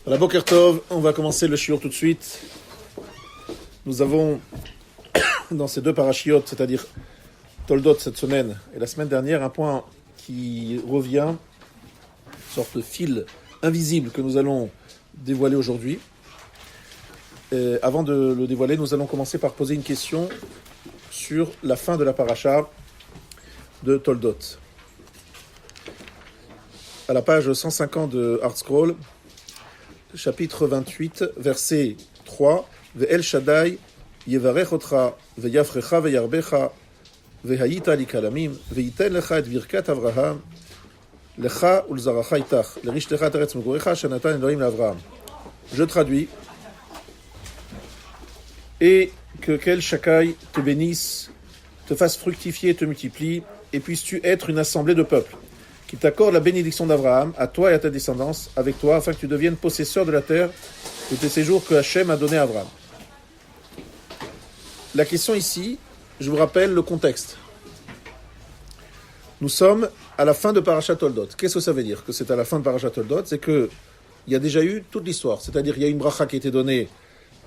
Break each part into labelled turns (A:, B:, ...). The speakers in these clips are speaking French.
A: La Boker Tov, on va commencer le shiur tout de suite. Nous avons dans ces deux parashiyot, c'est-à-dire Toldot cette semaine et la semaine dernière, un point qui revient, une sorte de fil invisible que nous allons dévoiler aujourd'hui. Avant de le dévoiler, nous allons commencer par poser une question sur la fin de la paracha de Toldot. À la page 150 de ArtScroll, chapitre 28, verset 3, Ve'el Shaddai yevarech otra ve'yafrecha ve'yarbecha ve'hayita li kalamim ve'yiten lecha et birkat Avraham lecha ulzaracha itach lerishtecha teretz megorecha shenatan Elohim l'Avraham. Je traduis. Et que quel Shakai te bénisse, te fasse fructifier et te multiplie, et puisses-tu être une assemblée de peuples qui t'accorde la bénédiction d'Abraham, à toi et à ta descendance, avec toi, afin que tu deviennes possesseur de la terre de tes séjours que Hachem a donné à Abraham. La question ici, je vous rappelle le contexte. Nous sommes à la fin de Parashat Toldot. Qu'est-ce que ça veut dire que c'est à la fin de Parashat Toldot? C'est qu'il y a déjà eu toute l'histoire. C'est-à-dire qu'il y a une bracha qui a été donnée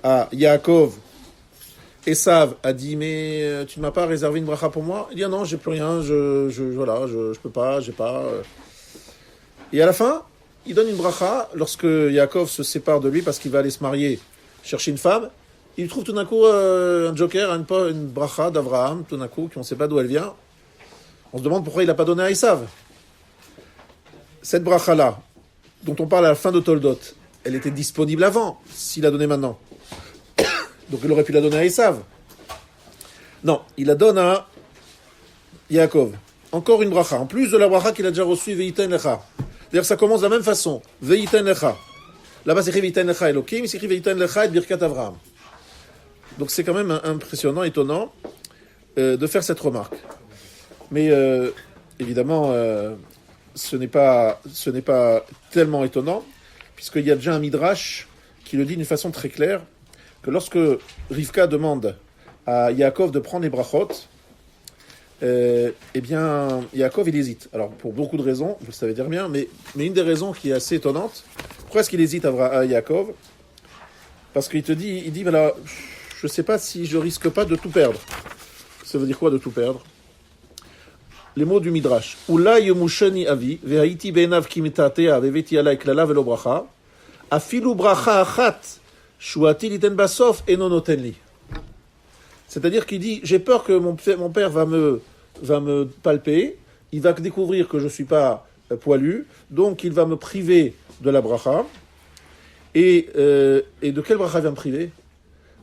A: à Yaakov. Esav a dit, mais tu ne m'as pas réservé une bracha pour moi? Il dit, non, j'ai plus rien, je peux pas, j'ai pas. Et à la fin, il donne une bracha lorsque Yaakov se sépare de lui parce qu'il va aller se marier, chercher une femme. Il trouve tout d'un coup un joker, une bracha d'Abraham, tout d'un coup, qu'on ne sait pas d'où elle vient. On se demande pourquoi il n'a pas donné à Esav. Cette bracha-là, dont on parle à la fin de Toldot, elle était disponible avant, s'il l'a donnée maintenant. Donc il aurait pu la donner à Esav. Non, il la donne à Yaakov. Encore une bracha, en plus de la bracha qu'il a déjà reçue, Ve'iten lecha. D'ailleurs, ça commence de la même façon. Ve'iten lecha. Là-bas, c'est écrit Ve'iten lecha Elokim, c'est écrit Ve'iten lecha et birkat Avraham. Donc c'est quand même impressionnant, étonnant de faire cette remarque. Mais évidemment, ce n'est pas tellement étonnant, puisqu'il y a déjà un midrash qui le dit d'une façon très claire, que lorsque Rivka demande à Yaakov de prendre les brachot, eh bien, Yaakov, il hésite. Alors, pour beaucoup de raisons, vous le savez dire bien, mais une des raisons qui est assez étonnante, pourquoi est-ce qu'il hésite à Yaakov? Parce qu'il dit, voilà, je ne sais pas si je risque pas de tout perdre. Ça veut dire quoi, de tout perdre? Les mots du Midrash. Ula yomushani avi, vehaiti be'enav kimitatea, veveti alai klala velo bracha, afilu bracha achat, shuati liten basof, eno noten li. C'est-à-dire qu'il dit, j'ai peur que mon père va me palper, il va découvrir que je ne suis pas poilu, donc il va me priver de la bracha. Et de quelle bracha il va me priver?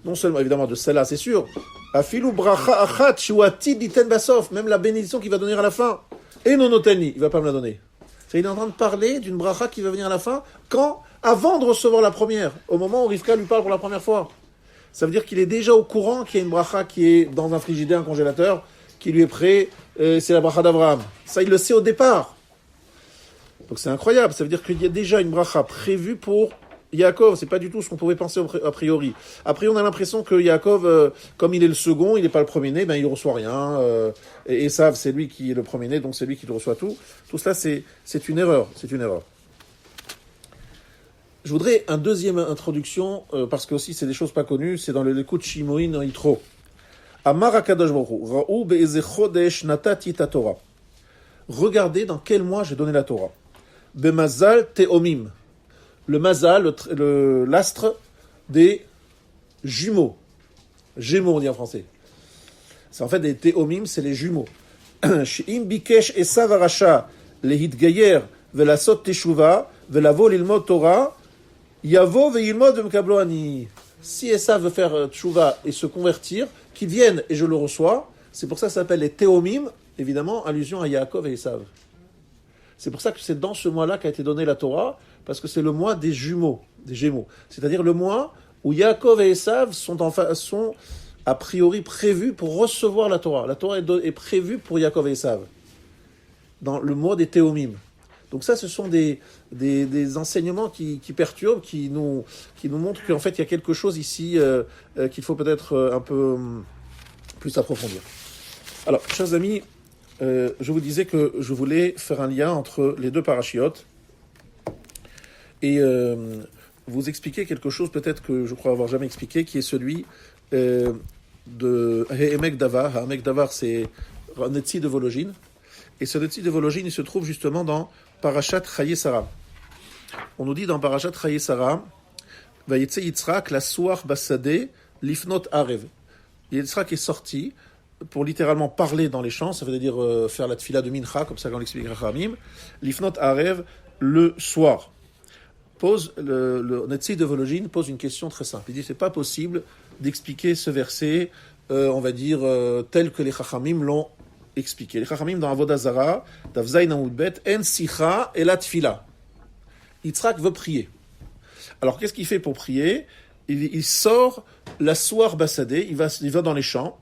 A: Non seulement, évidemment, de celle-là, c'est sûr. Afilu bracha achat shuati liten basof, même la bénédiction qu'il va donner à la fin. Et non noten li, il ne va pas me la donner. Il est en train de parler d'une bracha qui va venir à la fin, avant de recevoir la première, au moment où Rivka lui parle pour la première fois. Ça veut dire qu'il est déjà au courant qu'il y a une bracha qui est dans un frigidaire, un congélateur, qui lui est prêt, c'est la bracha d'Abraham. Ça, il le sait au départ. Donc c'est incroyable, ça veut dire qu'il y a déjà une bracha prévue pour Yaakov. C'est pas du tout ce qu'on pouvait penser a priori. Après, on a l'impression que Yaakov, comme il est le second, il n'est pas le premier-né, il ne reçoit rien. Et Esav, c'est lui qui est le premier-né, donc c'est lui qui reçoit tout. Tout cela, c'est une erreur. C'est une erreur. Je voudrais une deuxième introduction, parce que aussi c'est des choses pas connues, c'est dans le Lekut Shimoin Yitro. Amar HaKadosh Baruch Hu, Ra'u be'eze chodesh natati ta Torah. Regardez dans quel mois j'ai donné la Torah. Bemazal te'omim. Le mazal, l'astre des jumeaux. Gémeaux, on dit en français. C'est en fait des te'omim, c'est les jumeaux. She'im bikesh esav arasha lehitgayer velasot teshuva velavo lilmod Torah Yavo ve'ilmod mekablo ani. Si Esav veut faire tchouva et se convertir, qu'il vienne et je le reçois. C'est pour ça que ça s'appelle les Théomim, évidemment, allusion à Yaakov et Esav. C'est pour ça que c'est dans ce mois-là qu'a été donnée la Torah, parce que c'est le mois des jumeaux, des Gémeaux. C'est-à-dire le mois où Yaakov et Esav sont a priori prévus pour recevoir la Torah. La Torah est prévue pour Yaakov et Esav, dans le mois des Théomim. Donc ça, ce sont des enseignements qui perturbent, qui nous montrent qu'en fait, il y a quelque chose ici qu'il faut peut-être un peu plus approfondir. Alors, chers amis, je vous disais que je voulais faire un lien entre les deux parashiotes. Et vous expliquer quelque chose peut-être que je crois avoir jamais expliqué, qui est celui de Ha'emek Davar. Ha'emek Davar, c'est un Netzi de Vologine. Et ce Netzi de Vologine, il se trouve justement dans Parashat Chaye Sarah. On nous dit dans Parashat Chaye Sarah, Vayetze Yitzhak, la soir Bassadeh, Lifnot Arev. Yitzhak est sorti pour littéralement parler dans les champs, ça veut dire faire la tfila de Mincha, comme ça qu'on l'explique Rachamim. Lifnot Arev, le soir. Le Netzi de Vologine pose une question très simple. Il dit c'est pas possible d'expliquer ce verset, on va dire, tel que les Chachamim l'ont expliqué. Les Chachamim dans Avodah Zara, Davzaïn Amoudbet, En Sicha et la Tfila. Yitzhak veut prier. Alors qu'est-ce qu'il fait pour prier? Il sort la soir Bassadeh, il va dans les champs.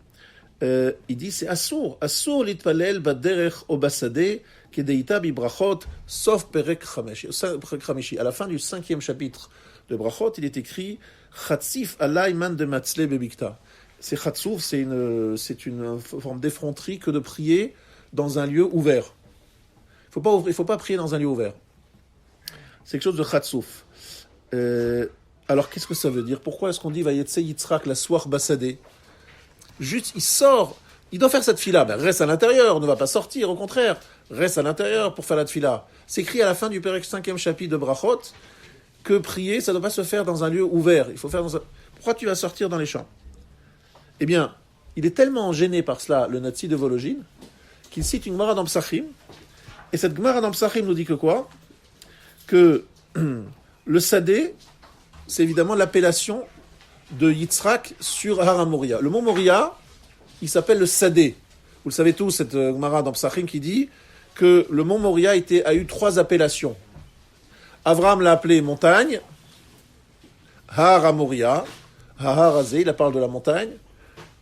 A: Il dit c'est Assour litpalel baderech o Bassadeh kedeita bi brachot sauf perek chameshi. À la fin du 5e chapitre de Brachot, il est écrit Chatzif alay man de matzle bebikta. C'est Chatsouf, c'est une forme d'effronterie que de prier dans un lieu ouvert. Il faut pas prier dans un lieu ouvert. C'est quelque chose de Chatsouf. Alors qu'est-ce que ça veut dire? Pourquoi est-ce qu'on dit Vayetze Yitzhak la soir Bassadeh? Juste, il sort, il doit faire cette fila. Ben, reste à l'intérieur, ne va pas sortir, au contraire. Reste à l'intérieur pour faire la fila. C'est écrit à la fin du 5e chapitre de Brachot que prier, ça ne doit pas se faire dans un lieu ouvert. Il faut faire dans un... Pourquoi tu vas sortir dans les champs? Eh bien, il est tellement gêné par cela, le Netzi de Vologine, qu'il cite une Gemara dans Psachim. Et cette Gemara dans Psachim nous dit que quoi? Que le Sadeh, c'est évidemment l'appellation de Yitzhak sur Har Moria. Le mont Moria, il s'appelle le Sadeh. Vous le savez tous, cette Gemara dans Psachim qui dit que le mont Moria a eu 3 appellations. Avraham l'a appelé montagne, Har Moria, Har Azeh, il parle de la montagne.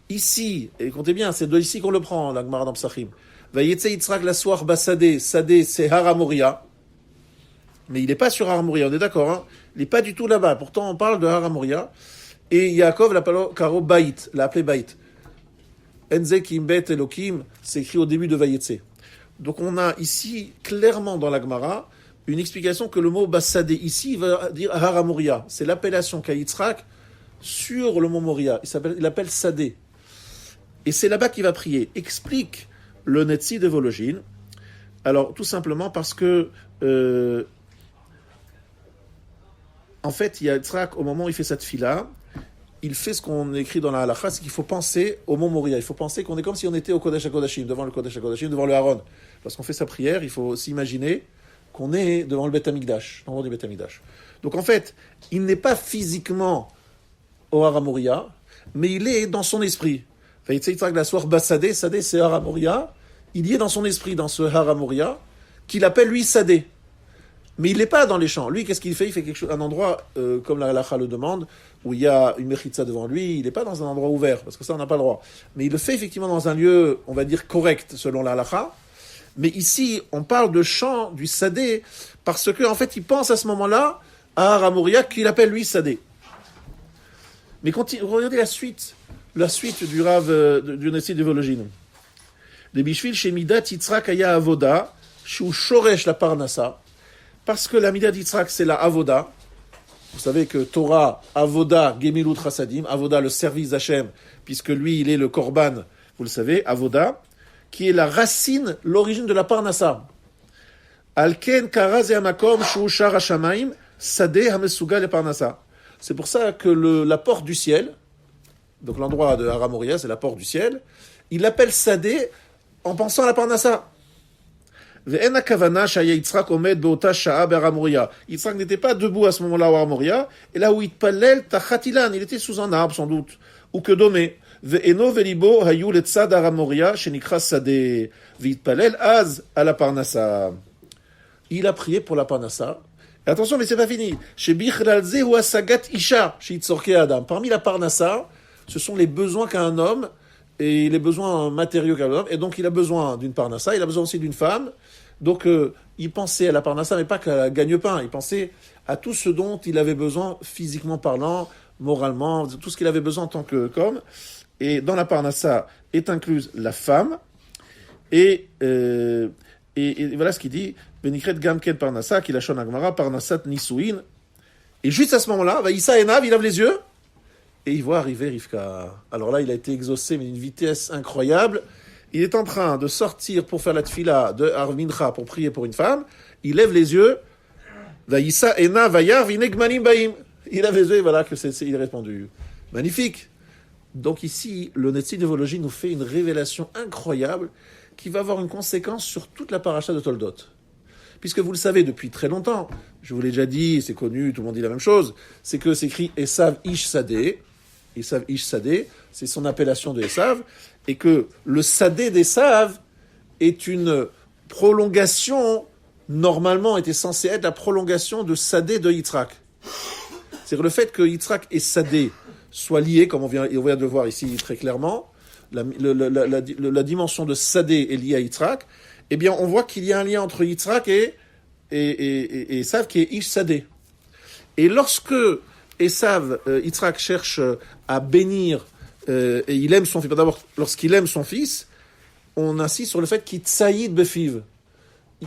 A: Ici, et comptez bien, c'est de ici qu'on le prend, la Gemara dans Psachim. Vayetze Yitzhak la soir Bassadeh, Sadeh c'est Har Moria. Mais il n'est pas sur Har Moria, on est d'accord, hein? Il n'est pas du tout là-bas. Pourtant, on parle de Har Moria. Et Yaakov l'appelle Karo Baït, l'a appelé Baït. Enze Kimbet Elokim, c'est écrit au début de Vayetze. Donc on a ici, clairement dans la Gemara, une explication que le mot Bassadeh ici va dire Har Moria. C'est l'appellation qu'a Yitzhak sur le mont Moria. Il appelle Sadeh. Et c'est là-bas qu'il va prier. Explique le Netzi de Vologine. Alors, tout simplement parce que en fait, il y a Yitzhak, au moment où il fait cette fila, il fait ce qu'on écrit dans la halakha, c'est qu'il faut penser au mont Moria. Il faut penser qu'on est comme si on était au Kodesh HaKodashim, devant le Kodesh HaKodashim, devant le Haron. Lorsqu'on fait sa prière, il faut s'imaginer qu'on est devant le Beth Amikdash, devant du Beth Amikdash. Donc en fait, il n'est pas physiquement au Har Moria, mais il est dans son esprit. La soir Bassadeh, Sadeh c'est Har Moria, il y est dans son esprit, dans ce Har Moria, qu'il appelle lui Sadeh. Mais il n'est pas dans les champs. Lui, qu'est-ce qu'il fait? Il fait quelque chose, un endroit, comme la halakha le demande, où il y a une mechitza devant lui. Il n'est pas dans un endroit ouvert, parce que ça, on n'a pas le droit. Mais il le fait effectivement dans un lieu, on va dire, correct, selon la halakha. Mais ici, on parle de champ du Sadeh, parce que en fait, il pense à ce moment-là à Har Moria, qu'il appelle lui Sadeh. Mais regardez la suite du Rav, du Netzi de Vologine. De Bishvil Shemidat Yitzhak Aya Avoda, Shu Shoresh la Parnassa. Parce que la Midat Yitzhak, c'est la Avoda. Vous savez que Torah, Avoda, Gemilut Chassadim, Avoda, le service d'Hachem, puisque lui, il est le Korban, vous le savez, Avoda, qui est la racine, l'origine de la Parnassa. Alken Karaz et Amakom, Shu Shar Hashamaim, Sadeh Hamesuga le Parnassa. C'est pour ça que la porte du ciel, donc l'endroit de Har Moria, c'est la porte du ciel, il l'appelle Sadeh en pensant à la Parnassa. Yitzhak n'était pas debout à ce moment-là au Har Moria, et là où il palel tachatilan, il était sous un arbre sans doute, ou que domé. Ve'eno velibo hayu letzad Har Moria shenikra sadeh, ve'itpalel az à la Parnassa. Il a prié pour la Parnassa. Et attention, mais c'est pas fini. Shebichralze hu asagat isha sheitzorke adam. Parmi la Parnassa, ce sont les besoins qu'a un homme et les besoins matériaux qu'a un homme. Et donc, il a besoin d'une Parnassa, il a besoin aussi d'une femme. Donc, il pensait à la Parnassa, mais pas qu'à gagne-pain. Il pensait à tout ce dont il avait besoin, physiquement parlant, moralement, tout ce qu'il avait besoin en tant qu'homme. Et dans la Parnassa est incluse la femme. Et voilà ce qu'il dit. Benikret gamken Parnassa, qui la shon Agmara, Parnassat Nisuin. Et juste à ce moment-là, Vaïssa Enav, il lève les yeux, et il voit arriver Rivka. Alors là, il a été exaucé, mais d'une vitesse incroyable. Il est en train de sortir pour faire la tfila de Armincha, pour prier pour une femme. Il lève les yeux, Vaïssa Enav, Vayar, Vinegmanim Baim. Il lève les yeux, et voilà que il est répondu. Magnifique. Donc ici, le Netzi Nevologie nous fait une révélation incroyable qui va avoir une conséquence sur toute la paracha de Toldot. Puisque vous le savez depuis très longtemps, je vous l'ai déjà dit, c'est connu, tout le monde dit la même chose, c'est que c'est écrit Esav Ish Sadeh. Esav Ish Sadeh, c'est son appellation de Esav, et que le Sadeh d'Esav est une prolongation, normalement était censé être la prolongation de Sadeh de Yitzhak. C'est-à-dire le fait que Yitzhak et Sadeh soient liés, comme on vient de le voir ici très clairement, la dimension de Sadeh est liée à Yitzhak, eh bien on voit qu'il y a un lien entre Yitzhak et Esav qui est Ish Sadeh. Et lorsque Yitzhak cherche à bénir, et il aime son fils, d'abord lorsqu'il aime son fils, on insiste sur le fait qu'il tsaïd befiv.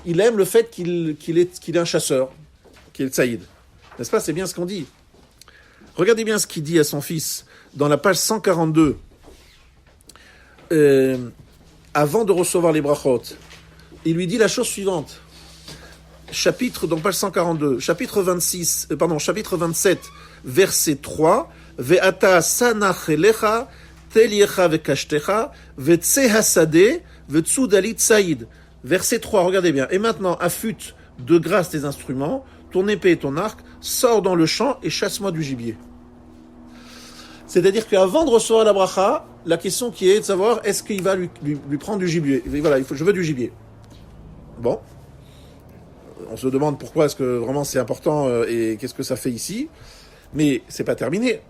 A: Il aime le fait qu'il est un chasseur, qu'il est tsaïd. N'est-ce pas? C'est bien ce qu'on dit. Regardez bien ce qu'il dit à son fils dans la page 142. Avant de recevoir les brachot, il lui dit la chose suivante. Dans page 142, chapitre 27, verset 3. Ve'ata sanach elecha, tel yecha ve'kashtecha, ve'tse hasade, ve'tsudalit saïd. Verset 3, regardez bien. Et maintenant, affûte de grâce tes instruments, ton épée et ton arc, sors dans le champ et chasse-moi du gibier. C'est-à-dire qu'avant de recevoir la bracha, la question qui est de savoir est-ce qu'il va lui prendre du gibier. Voilà, je veux du gibier. Bon. On se demande pourquoi est-ce que vraiment c'est important et qu'est-ce que ça fait ici. Mais c'est pas terminé.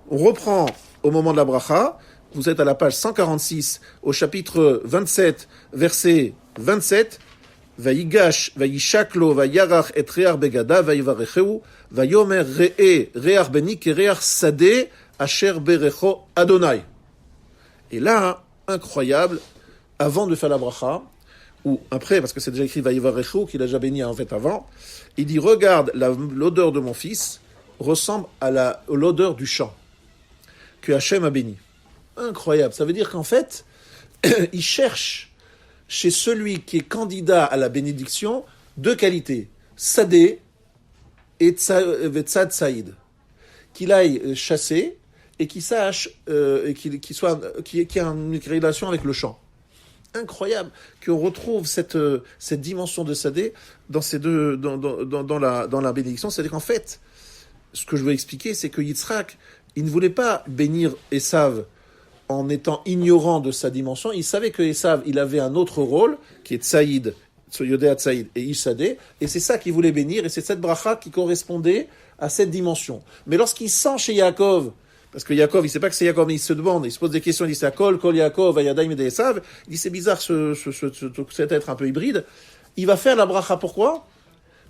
A: On reprend au moment de la bracha. Vous êtes à la page 146, au chapitre 27, verset 27. Vayigash, vayishaklo, vayarach et rear begada, vayivarecheu, vayomer rear benik et rear sadeh, asher berecho Adonai. Et là, incroyable, avant de faire la bracha, ou après, parce que c'est déjà écrit vayivarecheu, qu'il a déjà béni en fait avant, il dit, regarde, l'odeur de mon fils ressemble à l'odeur du champ que Hachem a béni. Incroyable. Ça veut dire qu'en fait, il cherche chez celui qui est candidat à la bénédiction deux qualités, Sadeh et Tzad Saïd. Qu'il aille chasser et qu'il sache, et qu'il ait une relation avec le champ. Incroyable qu'on retrouve cette dimension de Sadeh dans ces deux, dans la bénédiction. C'est-à-dire qu'en fait, ce que je veux expliquer, c'est que Yitzhak, il ne voulait pas bénir Esav en étant ignorant de sa dimension. Il savait que Esav, il avait un autre rôle, qui est Tsaïd, Yodéa Tsaïd et Ishadeh, et c'est ça qu'il voulait bénir, et c'est cette bracha qui correspondait à cette dimension. Mais lorsqu'il sent chez Yaakov, parce que Yaakov, il ne sait pas que c'est Yaakov, mais il se demande, il se pose des questions, il dit c'est Kol Yaakov, Ayadaim et Esav, il dit c'est bizarre cet être un peu hybride, il va faire la bracha, pourquoi?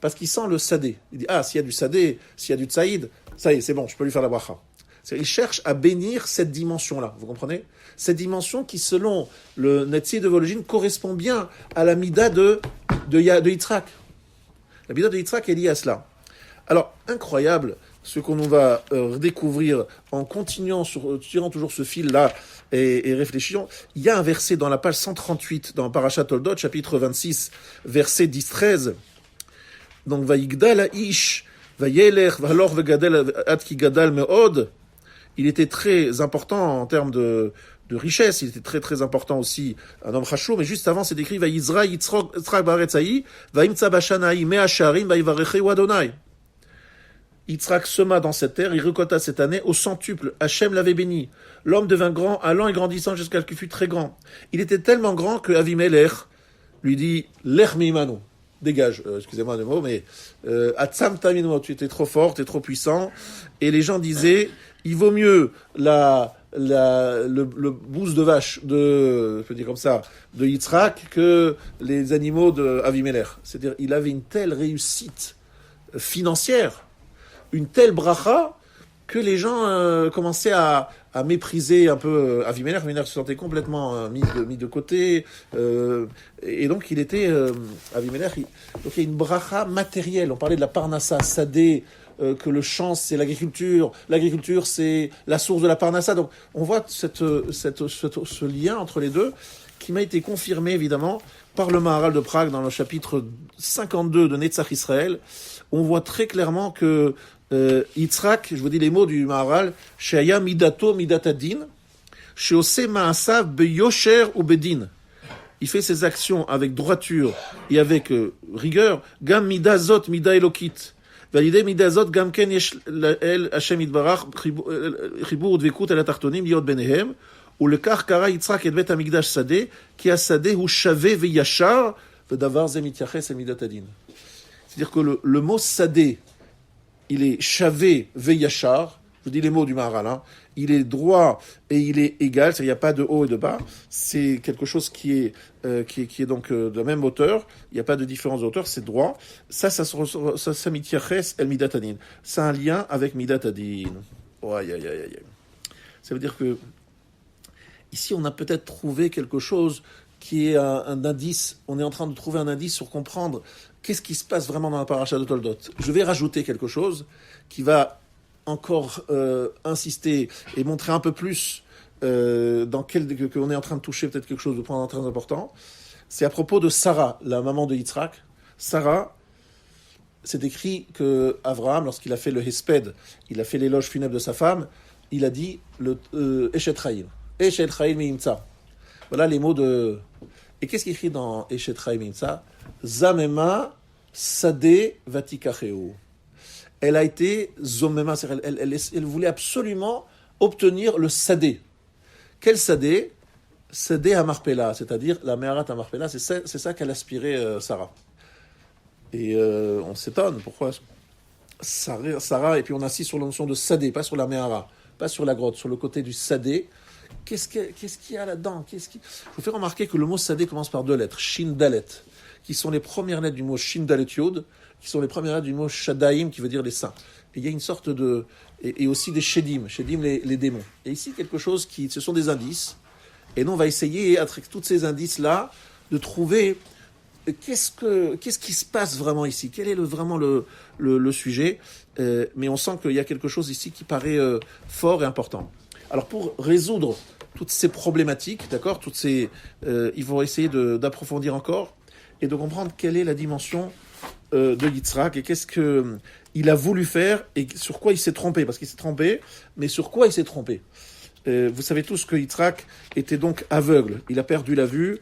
A: Parce qu'il sent le Sadeh. Il dit, s'il y a du Sadeh, s'il y a du Tsaïd, ça y est, c'est bon, je peux lui faire la bracha. Il cherche à bénir cette dimension-là, vous comprenez? Cette dimension qui, selon le Netzi de Vologine, correspond bien à la mida de Yitzhak. La mida de Yitzhak est liée à cela. Alors, incroyable, ce qu'on va redécouvrir en continuant, tirant toujours ce fil-là et réfléchissant. Il y a un verset dans la page 138, dans Parashat Toldot, chapitre 26, verset 10-13. Donc, Vayigdal ha'ish, vayelech, valor vegadel ad ki gadal me'od. Il était très important en termes de richesse, il était très très important aussi, un homme chachou, mais juste avant c'est écrit Vayizra Yitzhak ba'aretz va'imtza b'shana'i mea sharim vayivarecheu Adonai. Yitzhak sema dans cette terre, il récolta cette année au centuple. Hachem l'avait béni. L'homme devint grand, allant et grandissant jusqu'à ce qu'il fut très grand. Il était tellement grand que Avimelech lui dit Lech meimanu. Dégage, excusez-moi le mot, mais Atzam tamino, tu étais trop fort, tu es trop puissant. Et les gens disaient, il vaut mieux le bouse de vache je peux dire comme ça, de Yitzhak que les animaux de Avimelech. C'est-à-dire, il avait une telle réussite financière, une telle bracha, que les gens commençaient à mépriser un peu Avimelech. Avimelech se sentait complètement mis de côté. Et donc, il était... Avimelech, donc il y a une bracha matérielle. On parlait de la parnassa, Sadeh, que le champ c'est l'agriculture c'est la source de la parnassa. Donc on voit ce lien entre les deux qui m'a été confirmé évidemment par le Maharal de Prague dans le chapitre 52 de Netzach Israël. On voit très clairement que Yitzhak, je vous dis les mots du Maharal, Sheaya midato midatadin, sheose ma'asav beyosher ou bedin. Il fait ses actions avec droiture et avec rigueur. Gam midazot mida elokit. Validé midazot gam ken yesh el Hashem yitbarach chibur udvekut el atartonim liot benehem. ולכך קרא יצחק את בית המקדש שדה, כי השדה הוא שווה וישר, ודבר זה מתייחס למידת הדין. C'est-à-dire que le mot sadé, il est shavé veyachar, je dis les mots du Maharal, hein, il est droit et il est égal, c'est-à-dire il n'y a pas de haut et de bas, c'est quelque chose qui est donc de la même hauteur, il n'y a pas de différence de hauteur, c'est droit. Ça mityaches el midat adin. C'est un lien avec midat adin. Oh, aïe, aïe, aïe, aïe. Ça veut dire que ici, on a peut-être trouvé quelque chose qui est un indice. On est en train de trouver un indice sur comprendre qu'est-ce qui se passe vraiment dans la paracha de Toldot. Je vais rajouter quelque chose qui va encore insister et montrer un peu plus qu'on est en train de toucher peut-être quelque chose de vraiment très important. C'est à propos de Sarah, la maman de Yitzhak. Sarah, c'est écrit que Abraham, lorsqu'il a fait le Hesped, il a fait l'éloge funèbre de sa femme, il a dit le Eshet Chaim. Eshet Chaim Meimtsa. Voilà les mots de... Et qu'est-ce qu'il écrit dans Eshet Chaim Meimtsa? Zamema Sadeh Vatikacheu. Elle a été Zomema, elle voulait absolument obtenir le Sadeh. Quel Sadeh? Sadeh à Marpella, c'est-à-dire la Meharat à Marpella, c'est ça qu'elle aspirait Sarah. Et on s'étonne, pourquoi Sarah, et puis on insiste sur la notion de Sadeh, pas sur la Mehara, pas sur la grotte, sur le côté du Sadeh. Qu'est-ce qu'il y a là-dedans? Je vous fais remarquer que le mot Sadeh commence par deux lettres, Shin Dalet, qui sont les premières lettres du mot Shin Dalet Yod, qui sont les premières lettres du mot Shadaim, qui veut dire les saints. Et il y a une sorte de... Et aussi des Shedim les démons. Et ici, quelque chose ce sont des indices. Et nous, on va essayer, avec tous ces indices-là, de trouver qu'est-ce qui se passe vraiment ici. Quel est vraiment le sujet. Mais on sent qu'il y a quelque chose ici qui paraît fort et important. Alors, pour résoudre toutes ces problématiques, d'accord, ils vont essayer d'approfondir encore et de comprendre quelle est la dimension de Yitzhak et qu'est-ce qu'il a voulu faire et sur quoi il s'est trompé. Parce qu'il s'est trompé, mais sur quoi il s'est trompé? Vous savez tous que Yitzhak était donc aveugle. Il a perdu la vue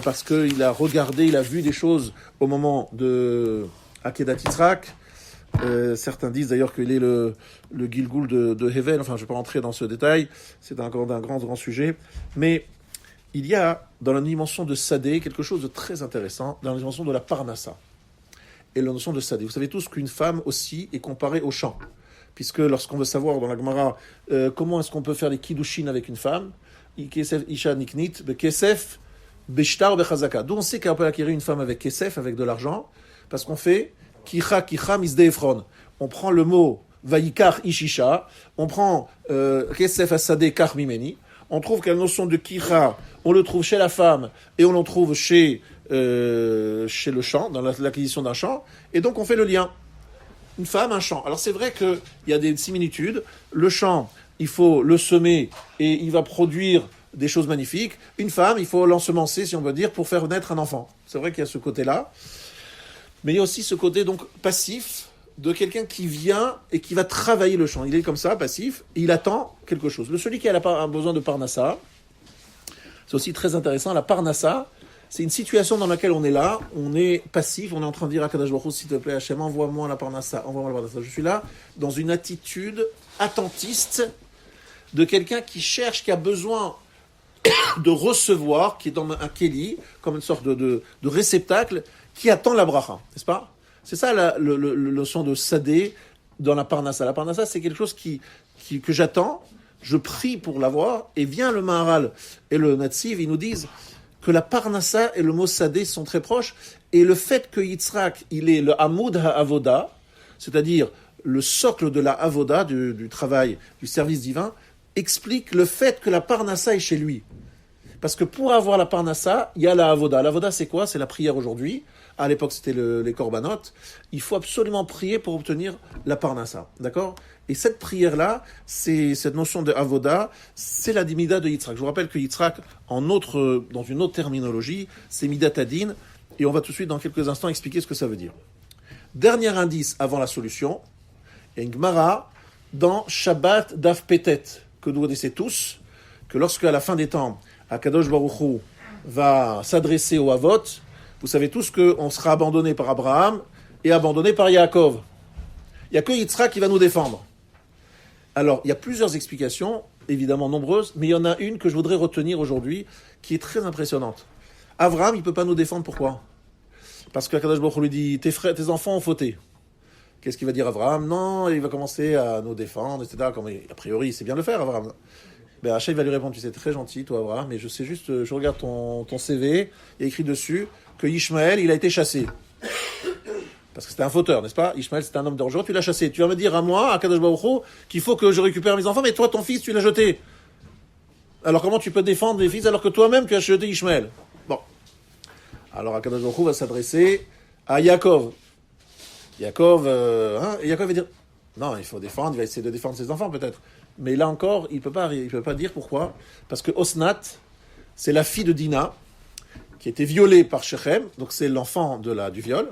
A: parce qu'il a regardé, il a vu des choses au moment de Akedat Yitzhak. Certains disent d'ailleurs qu'il est le Gilgul de Hevel. Enfin, je ne vais pas rentrer dans ce détail. C'est un grand sujet. Mais il y a dans la dimension de Sadeh quelque chose de très intéressant dans la dimension de la Parnassa et la notion de Sadeh. Vous savez tous qu'une femme aussi est comparée au champ. Puisque lorsqu'on veut savoir dans la Gemara comment est-ce qu'on peut faire les kiddushin avec une femme, kesef isha niknit, kesef beshtar bechazaka. D'où on sait qu'on peut acquérir une femme avec kesef, avec de l'argent, parce qu'on fait kicha misde Ephron. On prend le mot vayikar ishisha, on prend kesef asade kar mimeni. On trouve que la notion de kicha, on le trouve chez la femme et on le trouve chez le champ, dans l'acquisition d'un champ, et donc on fait le lien. Une femme, un champ. Alors c'est vrai qu'il y a des similitudes. Le champ, il faut le semer et il va produire des choses magnifiques. Une femme, il faut l'ensemencer, si on veut dire, pour faire naître un enfant. C'est vrai qu'il y a ce côté-là. Mais il y a aussi ce côté donc passif de quelqu'un qui vient et qui va travailler le champ. Il est comme ça, passif, et il attend quelque chose. Celui qui a besoin de Parnassa, c'est aussi très intéressant. La Parnassa, c'est une situation dans laquelle on est là, on est passif, on est en train de dire à Kadosh Baruch Hu, s'il te plaît, Hachem, envoie-moi la Parnassa. Je suis là dans une attitude attentiste de quelqu'un qui cherche, qui a besoin de recevoir, qui est dans un kéli, comme une sorte de réceptacle, qui attend la bracha, n'est-ce pas? C'est ça la notion de sadé dans la Parnassa. La Parnassa, c'est quelque chose que j'attends, je prie pour l'avoir, et vient le Maharal et le Netziv, ils nous disent que la Parnassa et le mot Sadeh sont très proches, et le fait que Yitzhak, il est le Hamoud HaAvoda, c'est-à-dire le socle de la Avoda, du travail, du service divin, explique le fait que la Parnassa est chez lui. Parce que pour avoir la Parnassa, il y a la Avoda. La Avoda, c'est quoi? C'est la prière aujourd'hui. À l'époque, c'était les corbanotes. Il faut absolument prier pour obtenir la parnassa. D'accord? Et cette prière-là, c'est cette notion de avoda, c'est la mida de Yitzhak. Je vous rappelle que Yitzhak, dans une autre terminologie, c'est midat adin. Et on va tout de suite, dans quelques instants, expliquer ce que ça veut dire. Dernier indice avant la solution, il y a une Gemara dans Shabbat Daf Petet, que vous connaissez tous, que lorsque à la fin des temps, Akadosh Baruch Hu va s'adresser au Havot, vous savez tous qu'on sera abandonné par Abraham et abandonné par Yaakov. Il n'y a que Yitzhak qui va nous défendre. Alors, il y a plusieurs explications, évidemment nombreuses, mais il y en a une que je voudrais retenir aujourd'hui, qui est très impressionnante. Abraham, il ne peut pas nous défendre, pourquoi? Parce qu'Akadosh Baruch Hu lui dit, tes enfants ont fauté. Qu'est-ce qu'il va dire Abraham? Non, il va commencer à nous défendre, etc. Comme, a priori, c'est bien de le faire, Abraham. Ben, Rachel va lui répondre, tu sais, très gentil, toi, Abraham, mais je sais juste, je regarde ton CV, il y a écrit dessus que Ishmaël, il a été chassé. Parce que c'était un fauteur, n'est-ce pas? Ishmaël, c'était un homme dangereux, tu l'as chassé. Tu vas me dire à moi, à Kadosh Baruch Hu, qu'il faut que je récupère mes enfants, mais toi, ton fils, tu l'as jeté. Alors comment tu peux défendre les fils alors que toi-même, tu as jeté Ishmaël? Bon. Alors Akadosh Baruch Hu va s'adresser à Yaakov. Yaakov va dire, non, il faut défendre, il va essayer de défendre ses enfants peut-être. Mais là encore, il peut pas dire pourquoi. Parce que Osnat, c'est la fille de Dina, qui a été violée par Shechem, donc c'est l'enfant du viol.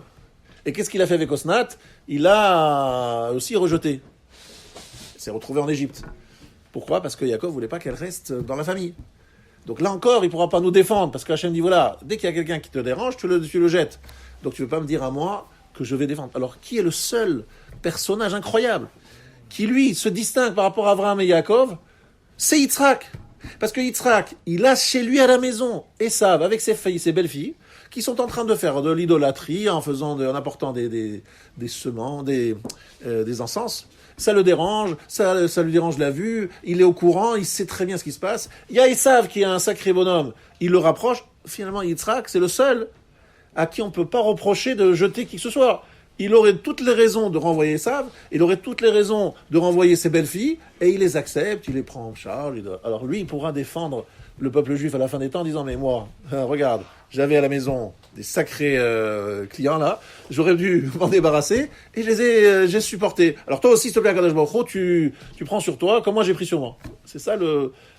A: Et qu'est-ce qu'il a fait avec Osnat? Il a aussi rejeté. Il s'est retrouvé en Égypte. Pourquoi? Parce que Yaakov voulait pas qu'elle reste dans la famille. Donc là encore, il ne pourra pas nous défendre, parce qu'Hachem dit, voilà, dès qu'il y a quelqu'un qui te dérange, tu le jettes. Donc tu ne veux pas me dire à moi que je vais défendre. Alors qui est le seul personnage incroyable qui, lui, se distingue par rapport à Abraham et Yaakov? C'est Yitzhak. Parce que Yitzhak, il a chez lui à la maison Esav avec ses filles, ses belles-filles, qui sont en train de faire de l'idolâtrie en apportant des sements, des encens. Ça le dérange, ça lui dérange la vue, il est au courant, il sait très bien ce qui se passe. Il y a Esav qui est un sacré bonhomme, il le rapproche. Finalement, Yitzhak, c'est le seul à qui on ne peut pas reprocher de jeter qui que ce soit. Il aurait toutes les raisons de renvoyer Esav, il aurait toutes les raisons de renvoyer ses belles-filles, et il les accepte, il les prend en charge. Alors lui, il pourra défendre le peuple juif à la fin des temps en disant, mais moi, regarde, j'avais à la maison des sacrés clients là, j'aurais dû m'en débarrasser, et j'ai supporté. Alors toi aussi, s'il te plaît, Kadosh Baruch Hu, tu prends sur toi, comme moi j'ai pris sur moi. C'est ça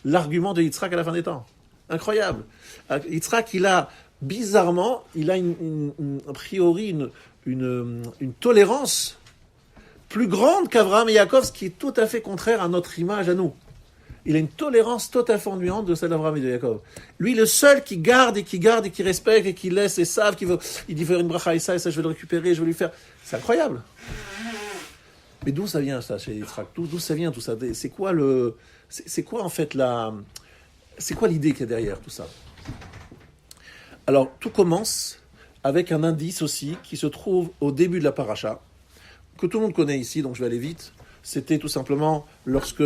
A: l'argument de Yitzhak à la fin des temps. Incroyable. Yitzhak, bizarrement, il a a priori une tolérance plus grande qu'Abraham et Yaakov, ce qui est tout à fait contraire à notre image à nous. Il a une tolérance tout à fait ennuyante de celle d'Abraham et de Yaakov. Lui, le seul qui garde et qui respecte et qui laisse et savent il dit faire une bracha et ça je vais le récupérer, je vais lui faire. C'est incroyable. Mais d'où ça vient ça chez Yitzhak? D'où ça vient tout ça? C'est quoi en fait c'est quoi l'idée qu'il y a derrière tout ça? Alors, tout commence avec un indice aussi qui se trouve au début de la paracha, que tout le monde connaît ici, donc je vais aller vite. C'était tout simplement lorsque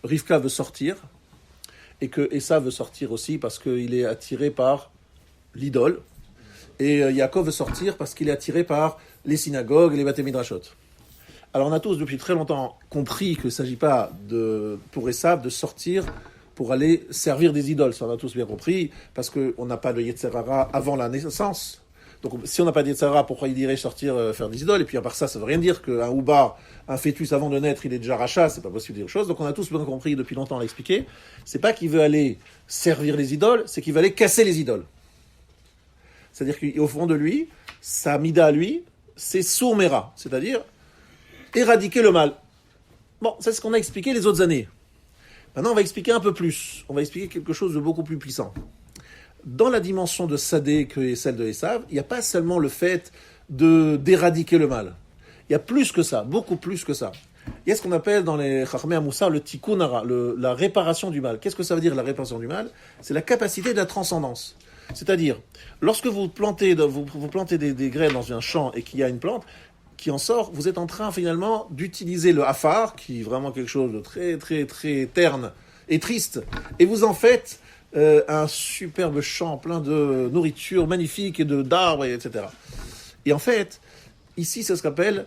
A: Rivka veut sortir, et que Esav veut sortir aussi parce qu'il est attiré par l'idole, et Yaakov veut sortir parce qu'il est attiré par les synagogues et les Baté Midrashot. Alors on a tous depuis très longtemps compris qu'il ne s'agit pas pour Esav de sortir pour aller servir des idoles. Ça on a tous bien compris, parce qu'on n'a pas de Yetzer Hara avant la naissance. Donc si on n'a pas de Yetzer Hara, pourquoi il dirait sortir faire des idoles? Et puis à part ça, ça ne veut rien dire qu'un oubar, un fœtus avant de naître, il est déjà rachat, c'est pas possible de dire chose. Donc on a tous bien compris, depuis longtemps on l'a expliqué, c'est pas qu'il veut aller servir les idoles, c'est qu'il veut aller casser les idoles. C'est-à-dire qu'au fond de lui, sa mida à lui, c'est sourmera, c'est-à-dire éradiquer le mal. Bon, c'est ce qu'on a expliqué les autres années. Maintenant, on va expliquer un peu plus. On va expliquer quelque chose de beaucoup plus puissant. Dans la dimension de Sadé que est celle de Esav, il n'y a pas seulement le fait d'éradiquer le mal. Il y a plus que ça, beaucoup plus que ça. Il y a ce qu'on appelle dans les Chachmei Moussar le tikkun hara, la réparation du mal. Qu'est-ce que ça veut dire la réparation du mal? C'est la capacité de la transcendance. C'est-à-dire, lorsque vous plantez des graines dans un champ et qu'il y a une plante qui en sort, vous êtes en train finalement d'utiliser le hafar, qui est vraiment quelque chose de très très très terne et triste, et vous en faites un superbe champ plein de nourriture magnifique et d'arbres, etc. Et en fait, ici, c'est ce qu'on appelle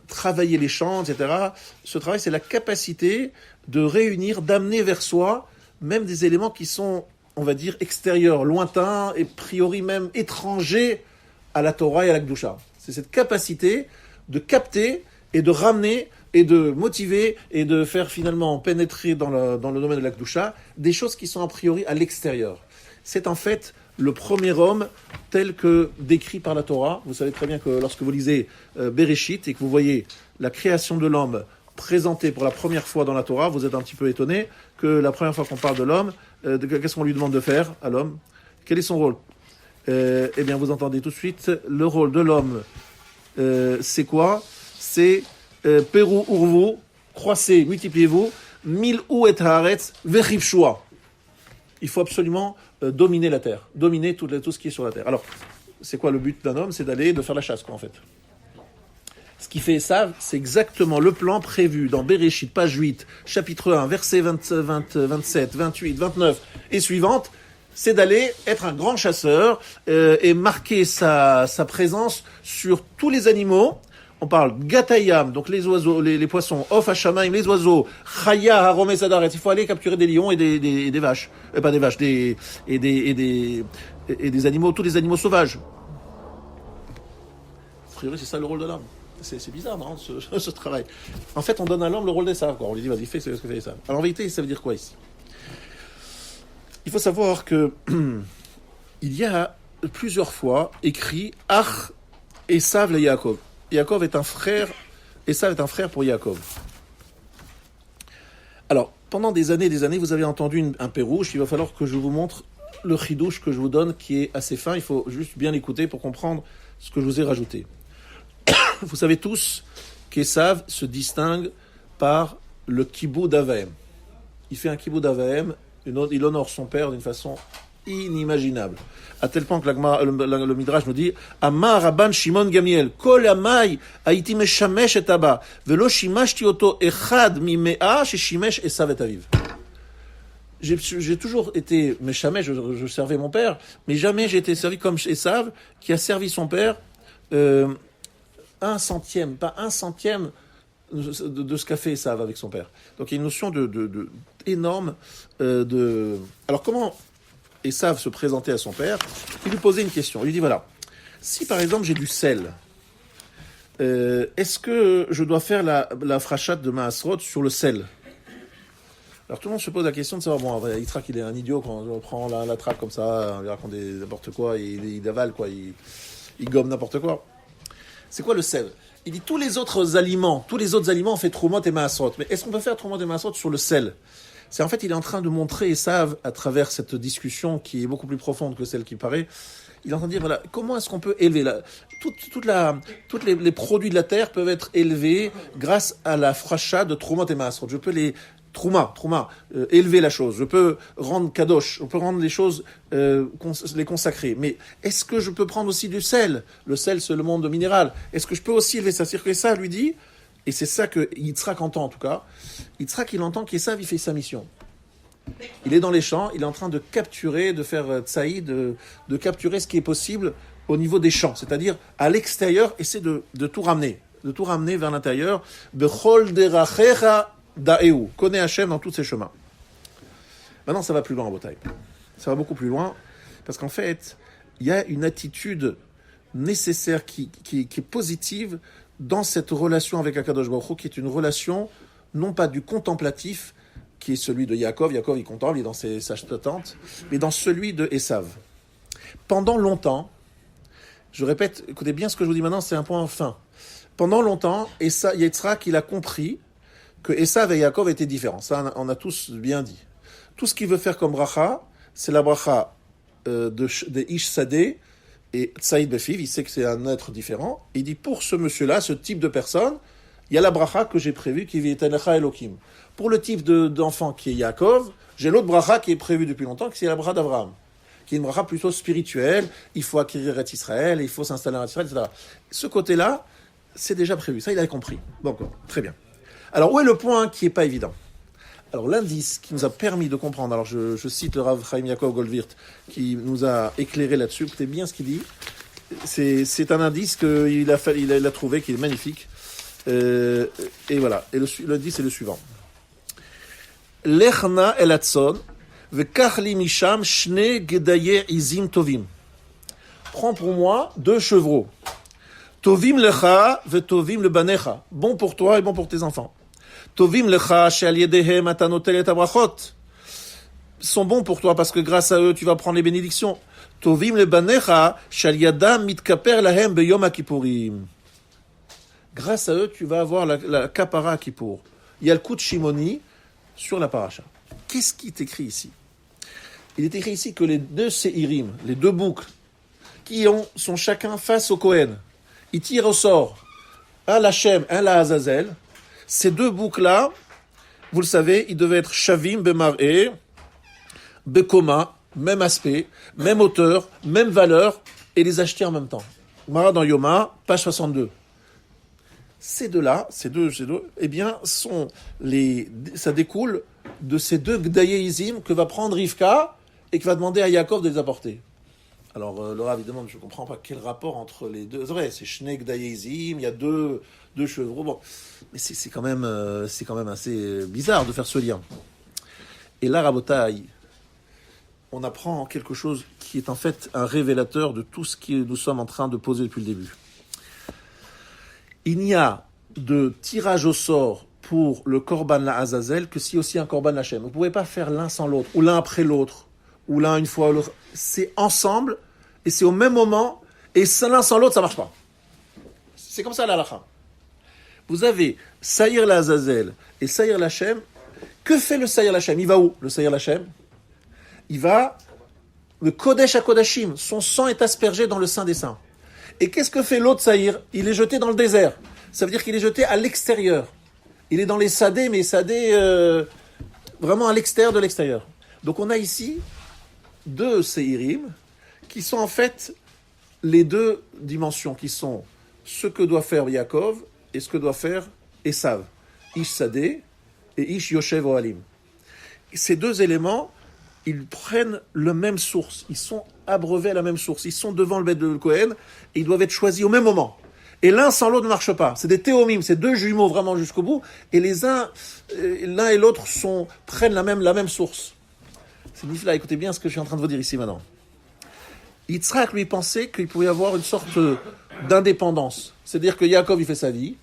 A: travailler les champs, etc. Ce travail, c'est la capacité de réunir, d'amener vers soi même des éléments qui sont, on va dire, extérieurs, lointains, et a priori même étrangers à la Torah et à la Kedusha. C'est cette capacité de capter et de ramener et de motiver et de faire finalement pénétrer dans le domaine de la Kedusha des choses qui sont a priori à l'extérieur. C'est en fait le premier homme tel que décrit par la Torah. Vous savez très bien que lorsque vous lisez Bereshit et que vous voyez la création de l'homme présentée pour la première fois dans la Torah, vous êtes un petit peu étonné que la première fois qu'on parle de l'homme, qu'est-ce qu'on lui demande de faire à l'homme? Quel est son rôle? Eh bien, vous entendez tout de suite, le rôle de l'homme, c'est quoi? C'est Peru urvu, croissez, multipliez-vous, mil ou et haaretz, vechivshua. Il faut absolument dominer la terre, dominer tout ce qui est sur la terre. Alors, c'est quoi le but d'un homme? C'est de faire la chasse, quoi, en fait. Ce qui fait Esav, c'est exactement le plan prévu dans Bereshit, page 8, chapitre 1, versets 27, 28, 29 et suivantes. C'est d'aller être un grand chasseur et marquer sa présence sur tous les animaux. On parle gatayam, donc les oiseaux, les poissons, of hashamaim, les oiseaux, chaya haromé sadaret. Il faut aller capturer des lions et des vaches, pas des vaches, des animaux, tous les animaux sauvages. A priori, c'est ça le rôle de l'homme. C'est bizarre, non, ce travail. En fait, on donne à l'homme le rôle d'Esav, quoi. On lui dit, vas-y, fais ce que fait Esav. Alors en vérité, ça veut dire quoi ici? Il faut savoir que il y a plusieurs fois écrit Ach Esav le Yaakov. Yaakov est un frère, Esav est un frère pour Yaakov. Alors, pendant des années, vous avez entendu un pérouche. Il va falloir que je vous montre le chidouche que je vous donne, qui est assez fin. Il faut juste bien l'écouter pour comprendre ce que je vous ai rajouté. Vous savez tous qu'Esav se distingue par le kiboud avaim. Il fait un kiboud avaim, il honore son père d'une façon inimaginable. À tel point que le Midrash nous dit Amar Rabban Shimon Gamiel Kol Amai Haiti Meshamesh et Abba Velo Shimashti Oto Echad Mimea Sheshimesh Esav et Aviv. J'ai toujours été Meshamesh, je servais mon père, mais jamais j'ai été servi comme Esav, qui a servi son père un centième de ce qu'a fait Esav avec son père. Donc il y a une notion énorme de... Alors comment Esav se présentait à son père? Il lui posait une question. Il lui dit, voilà, si par exemple j'ai du sel, est-ce que je dois faire la frachat de Maasrot sur le sel? Alors tout le monde se pose la question de savoir, bon, Yitzhak il est un idiot quand on prend la trappe comme ça, on lui raconte n'importe quoi, il avale quoi, il gomme n'importe quoi. C'est quoi le sel? Il dit tous les autres aliments on fait Trumot et Maasrot. Mais est-ce qu'on peut faire Trumot et Maasrot sur le sel? C'est en fait, il est en train de montrer Esav, à travers cette discussion qui est beaucoup plus profonde que celle qui paraît, il est en train de dire, voilà, comment est-ce qu'on peut élever toutes les produits de la terre peuvent être élevés grâce à la fracha de Trumot et Maasrot. Je peux les élever la chose. Je peux rendre kadosh. On peut rendre les choses, les consacrer. Mais est-ce que je peux prendre aussi du sel? Le sel, c'est le monde minéral. Est-ce que je peux aussi élever ça? C'est-à-dire que ça lui dit, et c'est ça que Yitzhak entend en tout cas, Yitzhak il entend qu'Esav il fait sa mission. Il est dans les champs, il est en train de capturer, de faire tsaïd, de capturer ce qui est possible au niveau des champs. C'est-à-dire à l'extérieur, essayer de tout ramener vers l'intérieur. Bechol derachecha Daeu, connaît Hachem dans tous ses chemins. Maintenant, ça va plus loin, Botaï. Ça va beaucoup plus loin, parce qu'en fait, il y a une attitude nécessaire qui est positive dans cette relation avec Akadosh Baruch Hu, qui est une relation, non pas du contemplatif, qui est celui de Yaakov. Yaakov, il contemple, il est dans sa tente, mais dans celui de Esav. Pendant longtemps, je répète, écoutez bien ce que je vous dis maintenant, c'est un point fin. Pendant longtemps, Yitzhak, il a compris que Esav et Yaakov étaient différents. Ça, on a tous bien dit. Tout ce qu'il veut faire comme bracha, c'est la bracha de Ish Sadeh et Tsaïd Befiv. Il sait que c'est un être différent. Il dit, pour ce monsieur-là, ce type de personne, il y a la bracha que j'ai prévue, qui est Etenecha Elokim. Pour le type d'enfant qui est Yaakov, j'ai l'autre bracha qui est prévue depuis longtemps, qui est la bracha d'Abraham, qui est une bracha plutôt spirituelle. Il faut acquérir Eretz Israël, il faut s'installer en Israël, etc. Ce côté-là, c'est déjà prévu. Ça, il a compris. Bon, très bien. Alors, où est le point qui n'est pas évident? Alors, l'indice qui nous a permis de comprendre, alors je cite le Rav Chaim Yaakov Goldwirt, qui nous a éclairé là-dessus, écoutez bien ce qu'il dit. C'est un indice qu'il a trouvé, qui est magnifique. Et voilà, et l'indice est le suivant. Lechna el-Atzon, vekach li misham shne gedaye izim tovim. prends pour moi 2 chevreaux. Tovim lecha vetovim lebanecha. Bon pour toi et bon pour tes enfants. Tovim lecha she'al yedehem ata notel et habrachot. Sont bons pour toi parce que grâce à eux, tu vas prendre les bénédictions. Tovim lebanecha she'al yadam mitkaper lahem beyom kippurim. Grâce à eux, tu vas avoir la kapara Kippour. Il y a le coup de Shimoni sur la paracha. Qu'est-ce qui est écrit ici? Il est écrit ici que les 2 séirim, les 2 boucles, qui sont chacun face au Kohen, ils tirent au sort un l'Hachem, un la Azazel. Ces 2 boucles-là, vous le savez, ils devaient être Shavim, Bemar'e, Bekoma, même aspect, même hauteur, même valeur, et les acheter en même temps. Mara dans Yoma, page 62. Ces deux-là, eh bien, ça découle de ces 2 Gdayeizim que va prendre Rivka et qui va demander à Yaakov de les apporter. Alors, le Rav, évidemment, je ne comprends pas quel rapport entre les deux. C'est vrai, c'est Shnei Gdayeizim, il y a deux chevreaux. Bon, mais c'est quand même assez bizarre de faire ce lien. Et là, Rabotai, on apprend quelque chose qui est en fait un révélateur de tout ce que nous sommes en train de poser depuis le début. Il n'y a de tirage au sort pour le Korban la Azazel que si aussi un Korban Hashem. Vous ne pouvez pas faire l'un sans l'autre, ou l'un après l'autre, ou l'un une fois l'autre. C'est ensemble, et c'est au même moment, et l'un sans l'autre, ça ne marche pas. C'est comme ça la halakha. Vous avez Saïr la Azazel et Saïr l'Hashem. Que fait le Saïr l'Hashem? Il va où, le Saïr l'Hashem? Il va, le Kodesh à Kodashim, son sang est aspergé dans le Saint des Saints. Et qu'est-ce que fait l'autre Saïr? Il est jeté dans le désert. Ça veut dire qu'il est jeté à l'extérieur. Il est dans les sadés, mais sadés vraiment à l'extérieur de l'extérieur. Donc on a ici 2 séirim qui sont en fait les 2 dimensions, qui sont ce que doit faire Yaakov et ce que doit faire Esav. Ish sadé et Ish yoshev ohalim. Ces 2 éléments, ils prennent la même source, ils sont abreuvés à la même source, ils sont devant le Beth de Kohen et ils doivent être choisis au même moment. Et l'un sans l'autre ne marche pas. C'est des théomim, c'est 2 jumeaux vraiment jusqu'au bout, et l'un et l'autre prennent la même source. C'est difficile, là, écoutez bien ce que je suis en train de vous dire ici maintenant. Yitzhak lui pensait qu'il pouvait y avoir une sorte d'indépendance. C'est-à-dire que Yaakov il fait sa vie,